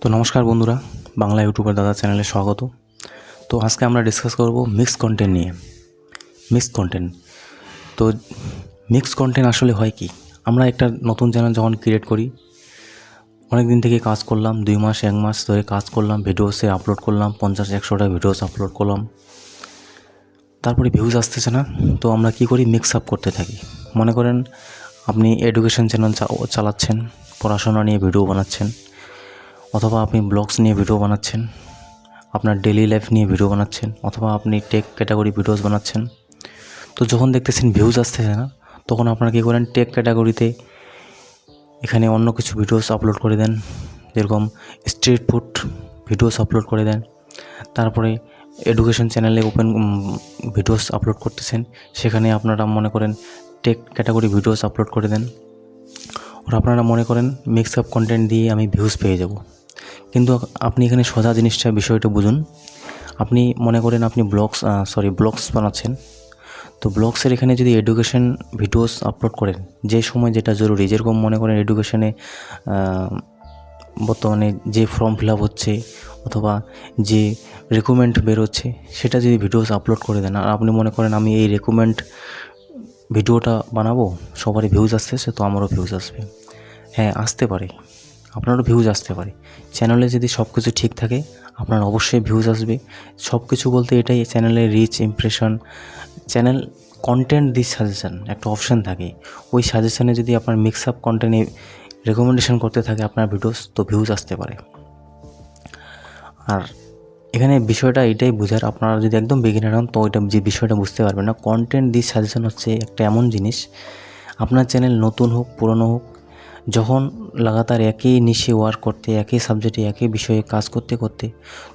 তো নমস্কার বন্ধুরা, বাংলা ইউটিউবার দাদা চ্যানেলে স্বাগত। তো আজকে আমরা ডিসকাস করব মিক্স কন্টেন্ট নিয়ে। মিক্স কন্টেন্ট, তো মিক্স কন্টেন্ট আসলে হয় কি? আমরা একটা নতুন চ্যানেল যখন ক্রিয়েট করি, অনেক দিন থেকে কাজ করলাম, 2 মাস 1 মাস ধরে কাজ করলাম, ভিডিওসে আপলোড করলাম, 50-100টা ভিডিওস আপলোড করলাম, তারপরে ভিউজ আসতেছে না। তো আমরা কি করি? মিক্স আপ করতে থাকি। মনে করেন আপনি এডুকেশন চ্যানেল চালাচ্ছেন, পড়াশোনা নিয়ে ভিডিও বানাচ্ছেন, অথবা আপনি ব্লগস নিয়ে ভিডিও বানাচ্ছেন, আপনার ডেইলি লাইফ নিয়ে ভিডিও বানাচ্ছেন, অথবা আপনি টেক ক্যাটাগরি ভিডিওস বানাচ্ছেন। তো যখন দেখতেছেন ভিউজ আসতেছে না, তখন আপনারা কী করেন? টেক ক্যাটাগরিতে এখানে অন্য কিছু ভিডিওস আপলোড করে দেন, যেরকম স্ট্রিট ফুড ভিডিওস আপলোড করে দেন। তারপরে এডুকেশন চ্যানেলে ভিডিওস আপলোড করতেছেন, সেখানে আপনারা মনে করেন টেক ক্যাটাগরি ভিডিওস আপলোড করে দেন। আর আপনারা মনে করেন মিক্স আপ কন্টেন্ট দিয়ে আমি ভিউজ পেয়ে যাব। কিন্তু আপনি এখানে সোজা বিষয়টা বুঝুন। আপনি মনে করেন আপনি ব্লগস বানাচ্ছেন। তো ব্লগসের এখানে যদি এডুকেশন ভিডিওস আপলোড করেন, যে সময় যেটা জরুরি, যেরকম মনে করেন এডুকেশনে বর্তমানে যে ফর্ম ফিল আপ হচ্ছে অথবা যে রেকমেন্ড বেরোচ্ছে, সেটা যদি ভিডিওস আপলোড করে দেন, আর আপনি মনে করেন আমি এই রেকমেন্ড ভিডিওটা বানাবো, সবারই ভিউজ আসতেছে, তো আমারও ভিউজ আসবে। হ্যাঁ, আসতে পারে, আপনারও ভিউজ আসতে পারে। চ্যানেলে যদি সব কিছু ঠিক থাকে, আপনার অবশ্যই ভিউজ আসবে। সব কিছু বলতে এটাই, চ্যানেলের reach, impression, channel content this suggestion একটা অপশান থাকে। ওই সাজেশানে যদি আপনার মিক্স আপ কন্টেন্টে রেকমেন্ডেশন করতে থাকে আপনার ভিডিওস, তো ভিউজ আসতে পারে। আর এখানে বিষয়টা এটাই বোঝার, আপনারা যদি একদম বিগিনার হন, তো ওইটা যে বিষয়টা বুঝতে পারবেন না। কন্টেন্ট দিস সাজেশান হচ্ছে একটা এমন জিনিস, আপনার চ্যানেল নতুন হোক পুরনো হোক, যখন লাগাতার একই নিশে ওয়ার্ক করতে, একই সাবজেক্টে একই বিষয়ে কাজ করতে করতে,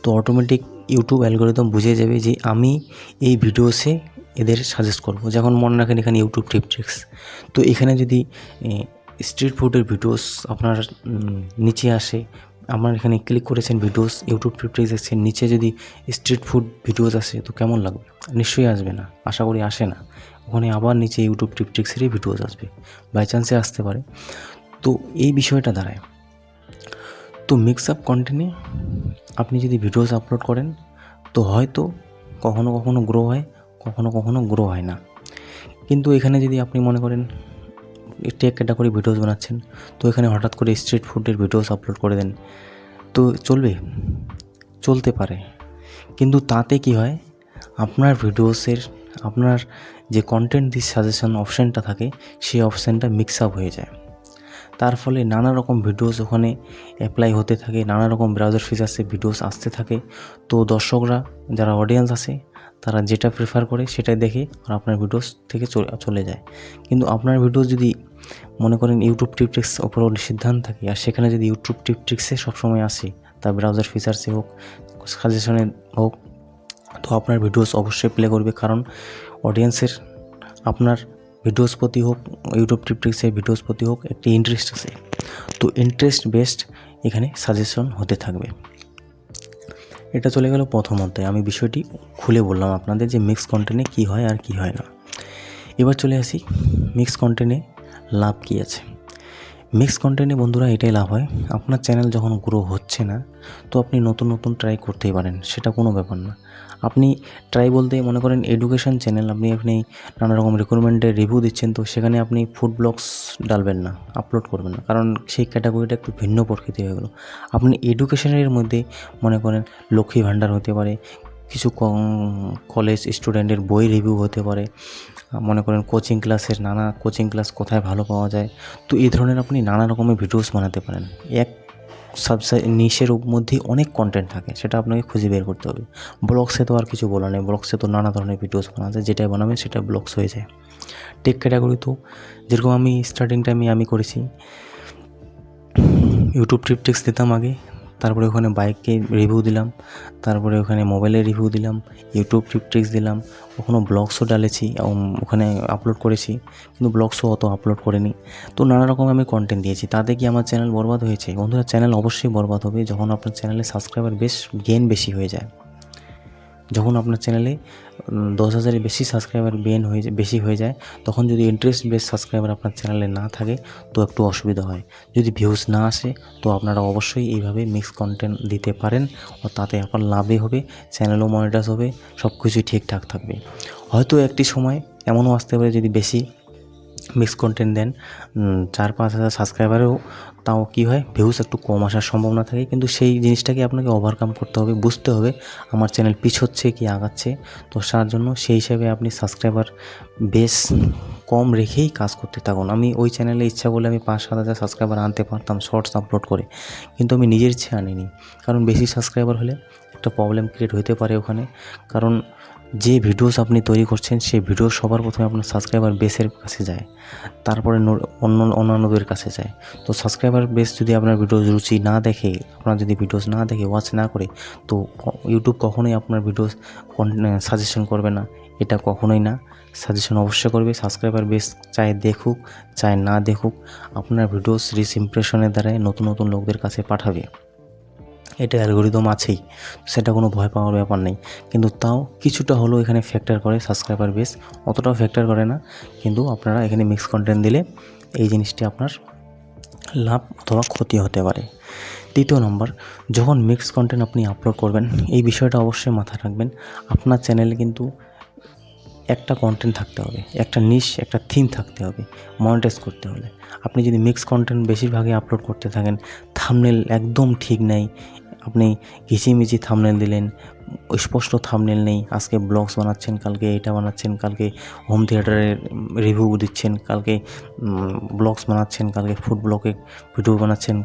তো অটোমেটিক ইউটিউব অ্যালগরিদম বুঝে যাবে যে আমি এই ভিডিওসে এদের সাজেস্ট করব। যখন মনে রাখেন এখানে ইউটিউব ট্রিপট্রিক্স, তো এখানে যদি স্ট্রিট ফুডের ভিডিওস আপনার নিচে আসে, আপনার এখানে ক্লিক করেছেন ভিডিওস, ইউটিউব ট্রিপট্রিক্স দেখছেন, নিচে যদি স্ট্রিট ফুড ভিডিওস আসে, তো কেমন লাগবে? নিশ্চয়ই আসবে না, আশা করি আসে না। ওখানে আবার নিচে ইউটিউব ট্রিপট্রিক্সেরই ভিডিওস আসবে, বাই চান্সে আসতে পারে। তো এই বিষয়টা দাঁড়ায়। তো মিক্স আপ কন্টেন্টে আপনি যদি ভিডিওস আপলোড করেন, তো হয়তো কখনো কখনো গ্রো হয়, কখনো কখনো গ্রো হয় না। কিন্তু এখানে যদি আপনি মনে করেন টেক ক্যাটাগরি ভিডিওস বানাচ্ছেন, তো এখানে হঠাৎ করে স্ট্রিট ফুডের ভিডিওস আপলোড করে দেন, তো চলবে? চলতে পারে। কিন্তু তাতে কি হয়, আপনার ভিডিওসের, আপনার যে কন্টেন্ট দিস সাজেশন অপশানটা থাকে, সেই অপশানটা মিক্স আপ হয়ে যায়। তার ফলে নানা রকম ভিডিওস ওখানে অ্যাপ্লাই হতে থাকে, নানা রকম ব্রাউজার ফিচার্সে ভিডিওস আসতে থাকে। তো দর্শকরা, যারা অডিয়েন্স আছে, তারা যেটা প্রেফার করে সেটাই দেখে আর আপনার ভিডিওস থেকে চলে যায়। কিন্তু আপনার ভিডিও যদি মনে করেন ইউটিউব টিপট্রিক্স ওপরও সিদ্ধান্ত থাকে, আর সেখানে যদি ইউটিউব টিপট্রিক্সে সবসময় আসে, তার ব্রাউজার ফিচার্সে হোক, সাজেশনে হোক, তো আপনার ভিডিওস অবশ্যই প্লে করবে। কারণ অডিয়েন্সের আপনার ভিডিওস প্রতি হোক, ইউটিউব টিপট্রিক্সের ভিডিওস প্রতি হোক, একটি ইন্টারেস্ট আছে। তো ইন্টারেস্ট বেসড এখানে সাজেশন হতে থাকবে। এটা চলে গেল প্রথম অধ্যায়। আমি বিষয়টি খুলে বললাম আপনাদের যে মিক্স কন্টেন্টে কী হয় আর কী হয় না। এবার চলে আসি মিক্স কন্টেন্টে লাভ কী আছে। মিক্স কন্টেন্টে বন্ধুরা এটাই লাভ হয়, আপনার চ্যানেল যখন গ্রো হচ্ছে না, তো আপনি নতুন নতুন ট্রাই করতেই পারেন, সেটা কোনো ব্যাপার না। আপনি ট্রাই বলতে মনে করেন এডুকেশন চ্যানেল, আপনি নানা রকম রিকোয়ারমেন্টের রিভিউ দিচ্ছেন, তো সেখানে আপনি ফুড ব্লগস ডালবেন না, আপলোড করবেন না, কারণ সেই ক্যাটাগরিটা একটু ভিন্ন প্রকৃতি হয়ে গেলো। আপনি এডুকেশনের মধ্যে মনে করেন লক্ষ্মী ভাণ্ডার হতে পারে, কিছু কলেজ স্টুডেন্টের বই রিভিউ হতে পারে, মনে করেন কোচিং ক্লাসের নানা কোচিং ক্লাস কোথায় ভালো পাওয়া যায়, তো এই ধরনের আপনি নানা রকমের ভিডিওস বানাতে পারেন। এক নিশের মধ্যেই অনেক কন্টেন্ট থাকে, সেটা আপনাকে খুঁজে বের করতে হবে। ব্লগসে তো আর কিছু বলা নেই, ব্লগসে তো নানা ধরনের ভিডিওস বানা যায়, যেটাই বানাবে সেটা ব্লগস হয়ে যায়। টেক ক্যাটাগরি তো যেরকম আমি স্টার্টিং টাইমে আমি করেছি, ইউটিউব ট্রিপট্রিক্স দিতাম আগে, তারপরে ওখানে বাইকে রিভিউ দিলাম, তারপরে ওখানে মোবাইলের রিভিউ দিলাম, ইউটিউব ট্রিপট্রিক্স দিলাম, কখনও ব্লগসও ডালেছি, ওখানে আপলোড করেছি, কিন্তু ব্লগসও অত আপলোড করিনি। তো নানা রকম আমি কন্টেন্ট দিয়েছি। তাতে কি আমার চ্যানেল বরবাদ হয়েছে? বন্ধুরা, চ্যানেল অবশ্যই বরবাদ হবে যখন আপনার চ্যানেলে সাবস্ক্রাইবার গেইন বেশি হয়ে যায়। যখন আপনার চ্যানেলে 10,000-এর বেশি সাবস্ক্রাইবার বেশি হয়ে যায়, তখন যদি ইন্টারেস্ট বেস সাবস্ক্রাইবার আপনার চ্যানেলে না থাকে তো একটু অসুবিধা হয়। যদি ভিউজ না আসে তো আপনারা অবশ্যই এইভাবে মিক্স কন্টেন্ট দিতে পারেন, ও তাতে আপনার লাভই হবে, চ্যানেলও মনিটাইজ হবে, সব কিছুই ঠিকঠাক থাকবে। হয়তো একটি সময় এমনও আসতে পারে যদি বেশি মিক্স কন্টেন্ট দেন 4-5 হাজার সাবস্ক্রাইবারেও, তাও কী হয়, ভিউজ একটু কম আসার সম্ভাবনা থাকে। কিন্তু সেই জিনিসটাকে আপনাকে ওভারকাম করতে হবে, বুঝতে হবে আমার চ্যানেল পিছোচ্ছে কি আগাচ্ছে। তো তার জন্য সেই হিসাবে আপনি সাবস্ক্রাইবার বেশ কম রেখেই কাজ করতে থাকুন। আমি ওই চ্যানেলে ইচ্ছা করলে আমি 5-7 হাজার সাবস্ক্রাইবার আনতে পারতাম শর্টস আপলোড করে, কিন্তু আমি নিজের ইচ্ছে আনিনি। কারণ বেশি সাবস্ক্রাইবার হলে একটা প্রবলেম ক্রিয়েট হতে পারে ওখানে। কারণ যে ভিডিওস আপনি তৈরি করছেন সেই ভিডিও সবার প্রথমে আপনার সাবস্ক্রাইবার বেসের কাছে যায়, তারপরে অন্যান্যদের কাছে যায়। তো সাবস্ক্রাইবার বেস যদি আপনার ভিডিও রুচি না দেখে, আপনার যদি ভিডিওস না দেখে, ওয়াচ না করে, তো ইউটিউব কখনোই আপনার ভিডিওস সাজেশন করবে না, এটা কখনোই না। সাজেশন অবশ্যই করবে সাবস্ক্রাইবার বেস, চাই দেখুক চাই না দেখুক, আপনার ভিডিওস রিচ ইমপ্রেশনের দ্বারাই নতুন নতুন লোকদের কাছে পাঠাবে। এটা অ্যালগরিদম আছেই, সেটা কোনো ভয় পাওয়ার ব্যাপার নেই। কিন্তু তাও কিছুটা হলেও এখানে ফ্যাক্টর করে সাবস্ক্রাইবার বেস, অতটাও ফ্যাক্টর করে না। কিন্তু আপনারা এখানে মিক্স কন্টেন্ট দিলে এই জিনিসটি আপনার লাভ অথবা ক্ষতি হতে পারে। দ্বিতীয় নম্বর, যখন মিক্স কন্টেন্ট আপনি আপলোড করবেন, এই বিষয়টা অবশ্যই মাথায় রাখবেন, আপনার চ্যানেলে কিন্তু একটা কন্টেন্ট থাকতে হবে, একটা নিশ, একটা থিম থাকতে হবে মনিটাইজ করতে হলে। আপনি যদি মিক্স কন্টেন্ট বেশিরভাগই আপলোড করতে থাকেন, থাম্বনেল একদম ঠিক নেই, আপনি ঘিচিমিচি থাম্বনেল দিলেন, স্পষ্ট থাম্বনেল নেই, আজকে ব্লগস বানাচ্ছেন, কালকে এটা বানাচ্ছেন, কালকে হোম থিয়েটারের রিভিউ দিচ্ছেন, কালকে ব্লগস বানাচ্ছেন, কালকে ফুড ব্লগের ভিডিও বানাচ্ছেন,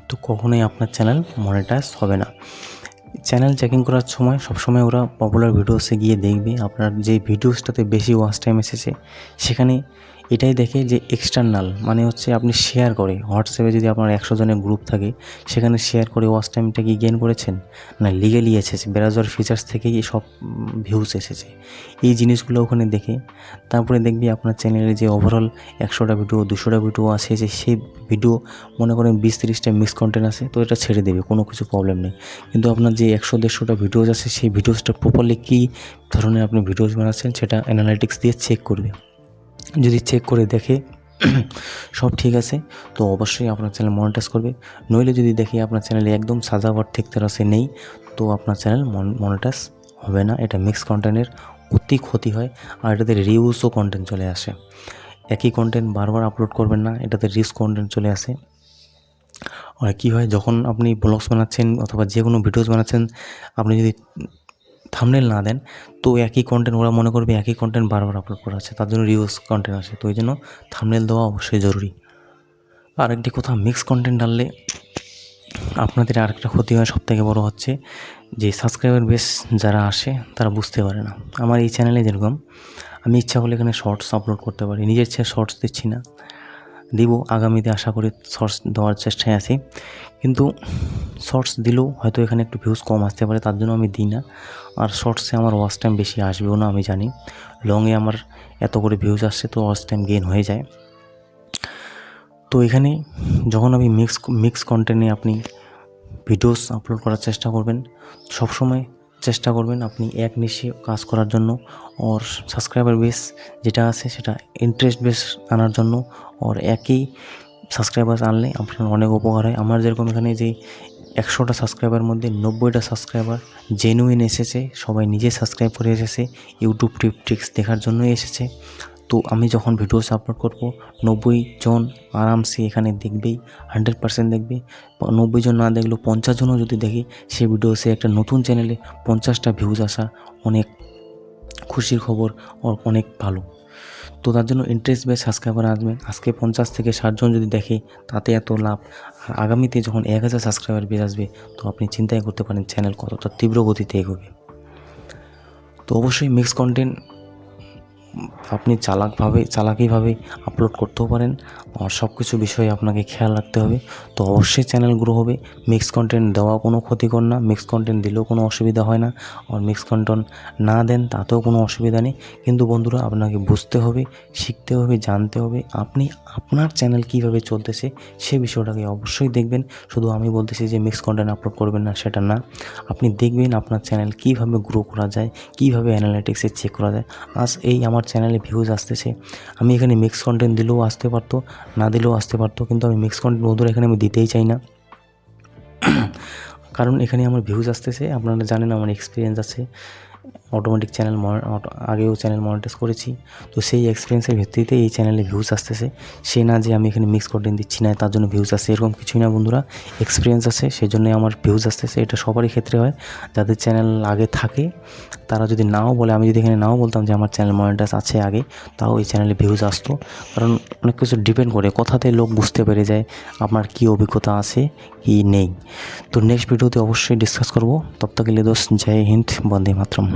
তো কখনোই আপনার চ্যানেল মনিটাইজ হবে না। চ্যানেল চেকিং করার সময় সবসময় ওরা পপুলার ভিডিওসে গিয়ে দেখবে আপনার যে ভিডিওসটাতে বেশি ওয়াচ টাইম এসেছে, সেখানে এটাই দেখে যে এক্সটার্নাল, মানে হচ্ছে আপনি শেয়ার করে হোয়াটসঅ্যাপে যদি আপনার 100 জনের গ্রুপ থাকে, সেখানে শেয়ার করে ওয়াচ টাইমটা কি গেইন করেছেন, না লিগালি এসেছে, ব্রাউজার ফিচার্স থেকেই সব ভিউজ এসেছে। এই জিনিসগুলো ওখানে দেখে তারপরে দেখবি আপনার চ্যানেলে যে ওভারঅল 100টা ভিডিও 200টা ভিডিও আছে, যে সেই ভিডিও মনে করেন 20-30টা মিক্স কন্টেন্ট আছে, তো এটা ছেড়ে দেবে, কোনো কিছু প্রবলেম নেই। কিন্তু আপনার যে 100-150টা ভিডিওস আছে, সেই ভিডিওসটা প্রপারলি কী ধরনের আপনি ভিডিওস বানাচ্ছেন সেটা অ্যানালাইটিক্স দিয়ে চেক করবে। যদি চেক করে দেখে সব ঠিক আছে, তো অবশ্যই আপনার চ্যানেল মনিটাইজ করবে। নইলে যদি দেখি আপনার চ্যানেলে একদম সাজাওয়ার ঠিক সে নেই, তো আপনার চ্যানেল মনিটাইজ হবে না। এটা মিক্স কন্টেন্টের অতি ক্ষতি হয়, আর এটাতে রিউজও কন্টেন্ট চলে আসে। একই কন্টেন্ট বারবার আপলোড করবেন না, এটাতে রিউজ কন্টেন্ট চলে আসে। আর কী হয়, যখন আপনি ব্লগস বানাচ্ছেন অথবা যে কোনো ভিডিওস বানাচ্ছেন, আপনি যদি থাম্বনেল না দেন, তো একই কন্টেন্ট ওরা মনে করবে একই কন্টেন্ট বারবার আপলোড করা আছে, তার জন্য রিউজ কন্টেন্ট আসে। তো এই জন্য থাম্বনেল দেওয়া অবশ্যই জরুরি। আর একটি কথা, মিক্স কন্টেন্ট ডাললে আপনাদের আরেকটা ক্ষতি হয়, সবথেকে বড় হচ্ছে যে সাবস্ক্রাইবার বেস যারা আসে তারা বুঝতে পারে না। আমার এই চ্যানেলে যেরকম, আমি ইচ্ছা করলে এখানে শর্টস আপলোড করতে পারি, নিজের ইচ্ছা শর্টস দিচ্ছি না, দিব আগামীতে আশা করি শর্টস দেওয়ার চেষ্টায় আছি। কিন্তু শর্টস দিলেও হয়তো এখানে একটু ভিউজ কম আসতে পারে, তার জন্য আমি দিই না। আর শর্টসে আমার ওয়াচ টাইম বেশি আসবেও না আমি জানি, লংয়ে আমার এত করে ভিউজ আসছে তো ওয়াচ টাইম গেইন হয়ে যায়। তো এখানে যখন আমি মিক্স কন্টেন্টে আপনি ভিডিওস আপলোড করার চেষ্টা করবেন, সবসময় চেষ্টা করবেন আপনি এক নিশে কাজ করার জন্য, ওর সাবস্ক্রাইবার বেস যেটা আছে সেটা ইন্টারেস্ট বেস আনার জন্য। ওর একই সাবস্ক্রাইবার আনলে আপনার অনেক উপকার হয়। আমার যেরকম এখানে যে 100টা সাবস্ক্রাইবার মধ্যে 90টা সাবস্ক্রাইবার জেনুইন এসেছে, সবাই নিজে সাবস্ক্রাইব করে এসেছে, ইউটিউব ট্রিক্স দেখার জন্যই এসেছে। তো আমি যখন ভিডিওস আপলোড করব, 90 জন আরামসে এখানে দেখবেই, 100% দেখবে। 90 জন না দেখলেও 50 জনও যদি দেখে, সে ভিডিওসে একটা নতুন চ্যানেলে 50টা ভিউজ আসা অনেক খুশির খবর, অনেক ভালো। তো তার জন্য ইন্টারেস্ট বেস সাবস্ক্রাইবার আসবেন। আজকে 50 থেকে 60 জন যদি দেখে, তাতে এত লাভ। আর আগামীতে যখন 1000 সাবস্ক্রাইবার বেস আসবে, তো আপনি চিন্তাই করতে পারেন চ্যানেল কতটা তীব্র গতিতে এগোবে। তো অবশ্যই মিক্স কন্টেন্ট আপনি চালাকিভাবে আপলোড করতেও পারেন। আর সব কিছু বিষয়ে আপনাকে খেয়াল রাখতে হবে। তো অবশ্যই চ্যানেল গ্রো হবে। মিক্স কন্টেন্ট দেওয়া কোনো ক্ষতিকর না, মিক্স কন্টেন্ট দিলেও কোনো অসুবিধা হয় না, আর মিক্স কন্টেন্ট না দেন তাতেও কোনো অসুবিধা নেই। কিন্তু বন্ধুরা, আপনাকে বুঝতে হবে, শিখতে হবে, জানতে হবে আপনি আপনার চ্যানেল কীভাবে চলতেছে সে বিষয়টাকে অবশ্যই দেখবেন। শুধু আমি বলতেছি যে মিক্স কন্টেন্ট আপলোড করবেন না, সেটা না। আপনি দেখবেন আপনার চ্যানেল কীভাবে গ্রো করা যায়, কীভাবে অ্যানালিটিক্সে চেক করা যায়। আজ এই আমার চ্যানেলে ভিউজ আসতেছে, আমি এখানে মিক্স কন্টেন্ট দিলেও আসতে পারতো, না দিলেও আসতে পারতো, কিন্তু আমি মিক্স কন্টেন্ট বন্ধুরা এখানে আমি দিতেই চাই না। কারণ এখানে আমার ভিউজ আসতেছে, আপনারা জানেন আমার এক্সপিরিয়েন্স আছে, অটোমেটিক চ্যানেল আগেও চ্যানেল মনিটাইজ করেছি। তো সেই এক্সপিরিয়েন্সের ভিত্তিতে এই চ্যানেলে ভিউজ আসতেছে। সে না যে আমি এখানে মিক্স কন্টেন্ট দিচ্ছি না তার জন্য ভিউজ আসছে, এরকম কিছুই না বন্ধুরা। এক্সপিরিয়েন্স আছে সেই জন্যই আমার ভিউজ আসতেছে। এটা সবারই ক্ষেত্রে হয়, যাদের চ্যানেল আগে থাকে তারা যদি নাও বলে, আমি যদি এখানে নাও বলতাম যে আমার চ্যানেল মনিটাইজ আছে আগে, তাও এই চ্যানেলে ভিউজ আসতো। কারণ অনেক কিছু ডিপেন্ড করে, কথাতে লোক বুঝতে পেরে যায় আপনার কী অভিজ্ঞতা আছে কি নেই। তো নেক্সট ভিডিওতে অবশ্যই ডিসকাস করব। তব তক के लिए दोस्त, जय हिंद, वंदे मातरम।